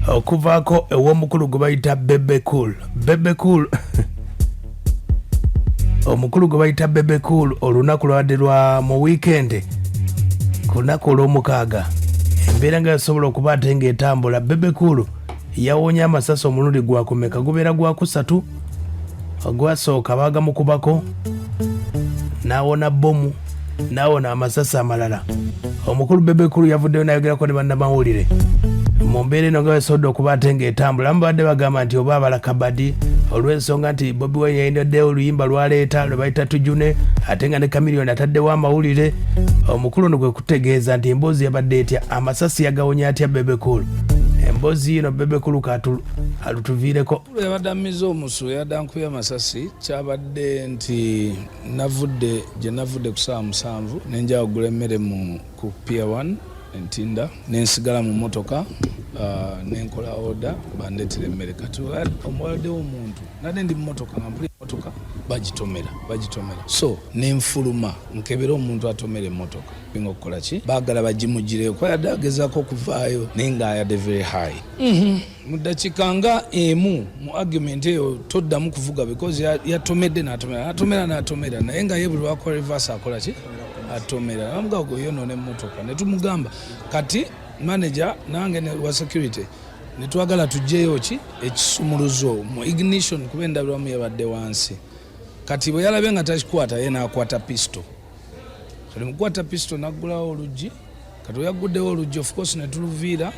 okuvaako ew'omukulu gwe bayita Bebe Cool. Bebe Cool omukulu gwe bayita Bebe Cool olunaku lwabadde lwa mu weekend ku lunaku olw'omukaaga embeera nga yasobola okuba ate ng'etambula. Bebe Cool yawonye amasasi omulundi gwakumeka gubeera gwakusatu. Ogwasooka baagamukubako n'awona bbomu n'awona amasasi amalala. Omukulu Bebe Cool yavuddeyo n'ayogerako ne bannamawulire mu mbeera eno nga yasobodde okuba ate ng'etambula. Babadde bagamba nti oba abala kabadi olw'ensonga nti Bobi Wine yayindaddeyo oluyimba lwaleeta lwe bayita tujune ate nga ne Chameleone ataddewo amawulire. Omukulu ono gwe kutegeeza nti emboozi yabadde etya, amasasi yagawonya atya Bebe Cool. Emboozi yino Bebe Cool alutuviireko. Yabadde amiza omusu yadde ankubye amasasi kyabadde nti gye navudde ku ssaawa 7 nenja okugula emmere ku Pier 1 eNtinda nensigala mu motoka nenkola oda bandeetera emmere. Kati omuwaladdewo omuntu nadde ndi mu motoka nga mpulira motoka bagitomera so nenfuluma nkebera omuntu atomera emmotoka binga okukola ki baagala bagimugireko kuba yadde agezaako okuvaayo naye nga ayadde very high. Mu ddakiika nga emu mu argument eyo toddamu kuvuga because yatomedde n'atomera naye nga ye buli lwakola reverse akola ki atomera. Namugago yonoona emmotoka ne tumugamba kati manager nange wa security ne twagala tujjeyo ki ekisumuluzo mu ignition kuba endabiramu yabadde wansi. Kati bwe yalabye nga takikwata ye n'akwata pistol. Kati mukwata pistol n'aggulawo oluggi. Kati we yagguddewo oluggi of course ne tuluviira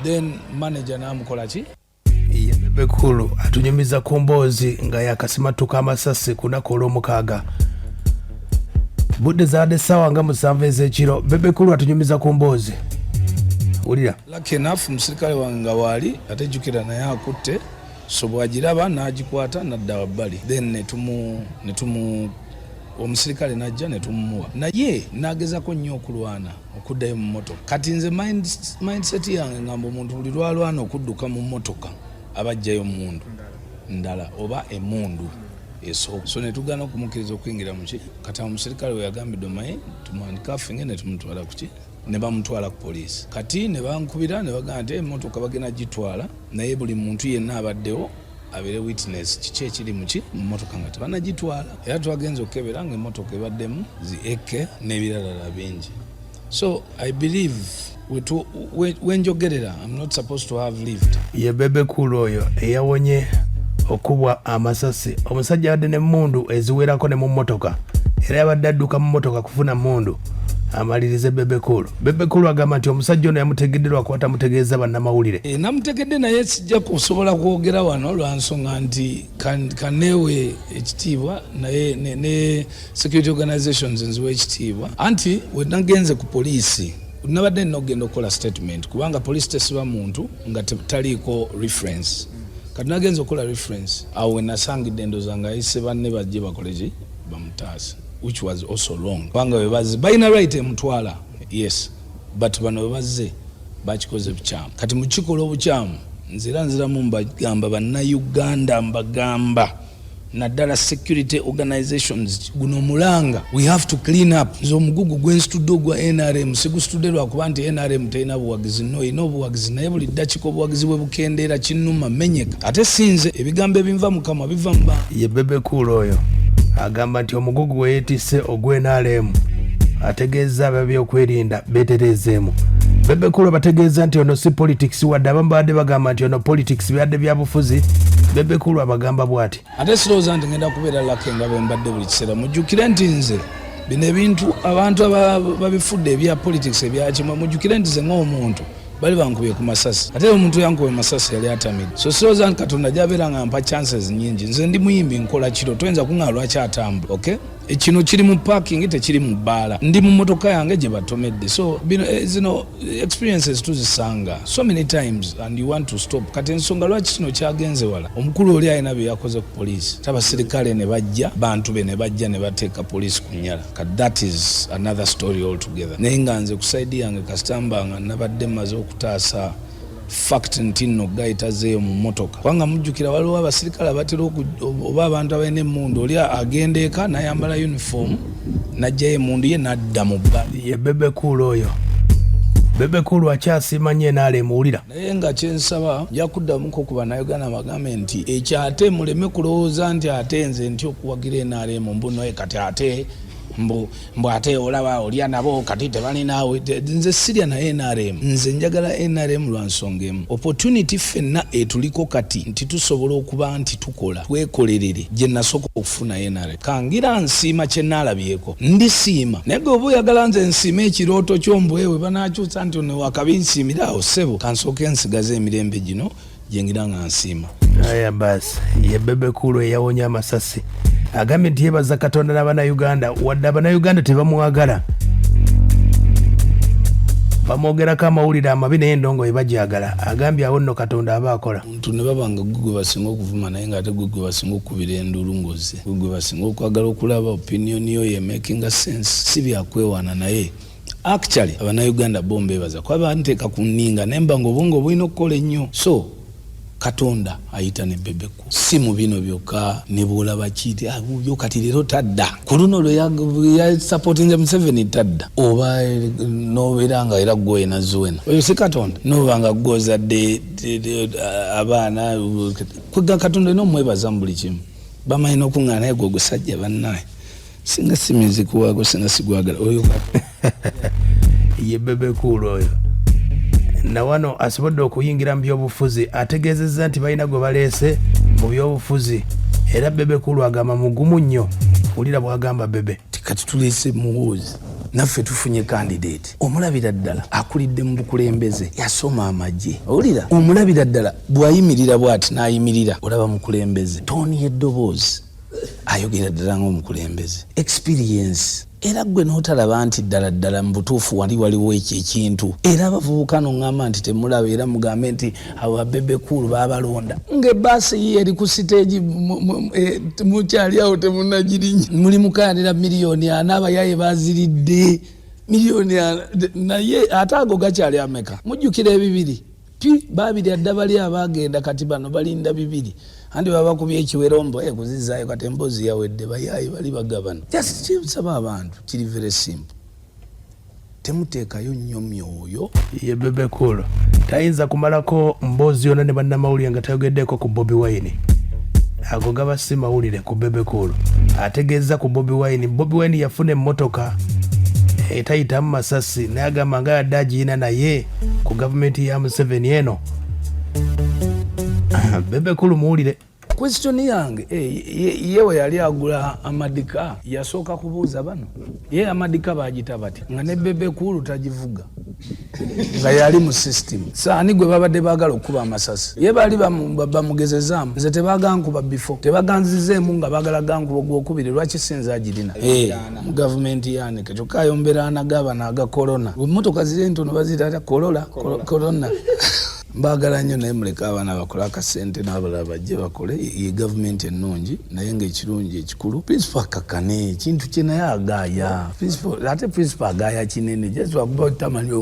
then manager n'amukola ki ye Bebe Cool atunyumiza ku mboozi nga yakasimatuka amasasi ku lunaku olw'omukaaga. Budde zaadde ssaawa nga 7 ez'ekiro. Bebe Cool atunyumiza ku mboozi. Wulira lucky enough omusirikale wange nga waali atejjukira naye akutte so bw'agiraba n'agikwata n'adda wabbali then omusirikale n'ajja ne tumumuwa naye n'agezako nnyo okulwana okuddayo mu mmotoka. Kati nze mindset yange ngamba omuntu buli lwalwana okudduka mu mmotoka abajjayo mundu ndala oba emundu esooka. So ne tugaana okumukkiriza okuyingira mu ki kati omusirikale we yagambidde omaye tumwandikafinge ne tumutwala ku ki ne bamutwala ku poliisi. Kati ne bankubira ne bagamba nti emmotoka bagenda gitwala naye buli muntu yenna abaddewo abeere witness kiki ekiri mu mmotoka nga tebanagitwala. Era twagenza okukebera nga emmotoka ebaddemu zi eke n'ebirala bingi. So I believe wenjogerera I'm not supposed to have lived. Ye Bebe Cool oyo eyawonye okubwa amasasi. Omusajja yabadde n'emmundu eziwerako ne mu mmotoka era yabadde adduka mu mmotoka kufuna mmundu amalirize Bebe Cool. Bebe Cool agamba nti omusajja ono yamutegedde lwakuba mutegeeza bannamawulire. Namutegedde naye sijja kusobola kwogera wano lwa nsonga nti kaneewe ekitiibwa naye ne security organizations nziwa ekitiibwa anti we nagenze ku poliisi nabadde nogenda okukola statement kubanga poliisi tesiba muntu nga taliiko reference. Kati nagenze okukola reference awo we nasangidde endoza nga ayise banne bajje bakoleki bamutaasa which was also wrong. Kubanga we bazze balina right emutwala yes but bano we bazze bakikoze bukyamu. Kati mu kikola obukyamu nziramu mbagamba bannayuganda mbagamba naddala security organizations guno mulanga we have to clean up. Nze omugugu gwensitudde ogwa NRM sigusitudde lwakuba nti NRM terina buwagizi no ina obuwagizi naye buli ddakiika obuwagizi bwe bukendeera kinnuma menyeka ate sinze ebigambo ebinva mukama biva mu bantu. Ye Bebe Cool oyo agamba nti omugugu we yeetisse ogw'NRM ategeeza ab'ebyokwerinda beetereezeemu. Bebe Cool bategeeza nti ono si politics wadde abamu badde bagamba nti ono politics byadde bya bufuzi. Bebe Cool abagamba bw'ati ate sirowooza nti ngenda kubeera lake nga bwe mbadde buli kiseera. Mujjukire nti nze bino ebintu abantu babifudde ebya politics ebyakimwe mujjukire nti ze ng'omuntu bali bankubye ku masasi ate omuntu yankubye masasi yali atamidde. So sirowooza nti Katonda gy'abeera nga mpa chances nyingi. Nze ndi muyimbi nkola kiro toyinza kuŋŋaala lwaki atambula okay. Ekino kiri mu parking tekiri mu bbaala ndi mu mmotoka yange gye batomedde. So zino experiences tuzisanga so many times and you want to stop. Kati ensonga lwaki kino kyagenze wala omukulu oli alina bye yakoze ku poliisi abasirikale ne bajja bantu be ne bajja ne bateeka poliisi ku nnyala. Kati that is another story altogether. Naye nga nze ku saidi yange kasitamba nga nabadde mmaze okutaasa fact nti nno gayitazeeyo mu mmotoka kubanga mujjukira waliwo abasirikale abatera oba abantu abalina emmundu oli agenda eka n'ayambala uniform n'ajjayo emmundu ye n'adda mu bbali. Ye Bebe Cool oyo Bebe Cool akyasiima nnyo NRM muwulira. Naye nga kyensaba nja kuddamuko ku bannayuganda bagambe nti ekyo ate muleme kulowooza nti ate nze nti okuwagira NRM mbuno kati ate mbu ate olaba olya nabo kati tebalinaawe. Nze sirya naye NRM, nze njagala NRM lwa nsonga emu. Opportunity ffenna etuliko kati nti tusobola okuba nti tukola twekolerere gye nasooka okufuna NRM. Kangira nsiima kye nnaalabyeko ndisiima, naye gwe oba oyagala nze nsiima ekirooto ky'ombwewe banaakyusa nti ono wakabi nsiimira awo ssebo kansooke nsigaze emirembe gino gye ngira nga nsiima. Aya basi ye Bebe Cool eyawonya amasasi agambye nti yeebaza Katonda n'Abannayuganda wadde Abannayuganda tebamwagala, bamwogerako amawulire amabi naye endongo ebajagala. Agambye awo nno Katonda aba akola. Omuntu ne baba nga gwe basinga okuvuma naye nga ate gwe basinga okukubira endulu ngoze, gwe basinga okwagala okulaba opinion yo ye making a sense, si byakwewaana naye actually Abannayuganda bo mbeebaza kuba banteeka ku nninga nemba ng'obwongo bulina okukola ennyo. So Katonda ayita ne Bebe Cool si mu bino byokka ne bwolaba kiti byo kati leero tadda ku luno lwe ya supporting Museveni tadda oba nobeera nga era gwe nazuwena oyo si Katonda noba nga gwozadde abaana kwega Katonda n'omwebaza mu buli kimu bamanyi n'okuŋŋaana naye gwe gusajja bannaye singa si music waago singa sigwagala oyo ye Bebe Cool oyo na wano asobodde okuyingira mu byobufuzi ategeezezza nti balina gwe baleese mu byobufuzi era Bebe Cool agamba mugumu nnyo. Wulira bw'agamba Bebe. Kati tuleese muwoozi naffe tufunye candidate omulabira ddala akulidde mu bukulembeze yasoma amagye. Owulira omulabira ddala bw'ayimirira bw'ati n'ayimirira olaba mukulembeze tooni y'eddoboozi ayogera ddala ng'omukulembeze experience. Era gwe n'otalaba nti ddala mu butuufu waliwo ekyo ekintu era abavubuka n'oŋŋamba nti temulaba era mugambe nti aba Bebe Cool baabalonda ng'ebbaasi ye eri ku siteegi mukyali awo temunagirinya muli mukaanira miliyoni 4 abayaye baziridde miliyoni 4 naye ate ago gakyali ameka mujjukira ebibiri babiri adda bali abagenda kati bano balinda 2 andi baba kubye ekiwerombo kuzizaayo kati emboozi yawedde bayayi bali bagabana. Just nsaba abantu kiri very simple, temuteekayo nnyo myoyo. Ye Bebe Cool tayinza kumalako mboozi yonna ne bannamawulire nga tayogeddeko ku Bobi Wine. Ago gaba si mawulire ku Bebe Cool. Ategeeza ku Bobi Wine yafuna emmotoka etayitamu masasi naye agamba nga yadde agiina naye ku gavumenti ya Museveni eno. Bebe Cool muwulire. Question yange yewe yali agula amadika yasooka kubuuza bano ye amadika bagita bati nga ne Bebe Cool tagivuga nga yali mu system saani gwe babadde baagala okuba amasasi ye bali bamugezezaamu nze tebagankuba before tebaganzizeemu nga baagala gankuba ogwokubiri lwaki sinza agirina mu gavumenti yange kyokka ayombera anagaba naga corona emmotoka ziri entono baziyita corona mbagala nnyo naye muleka abaana bakola akasente n'abalala bajje bakole ye gavumenti ennungi naye ng'ekirungi ekikulu principal kakane ekintu kye naye agaaya ate principal agaaya kinene just wakuba otamanyi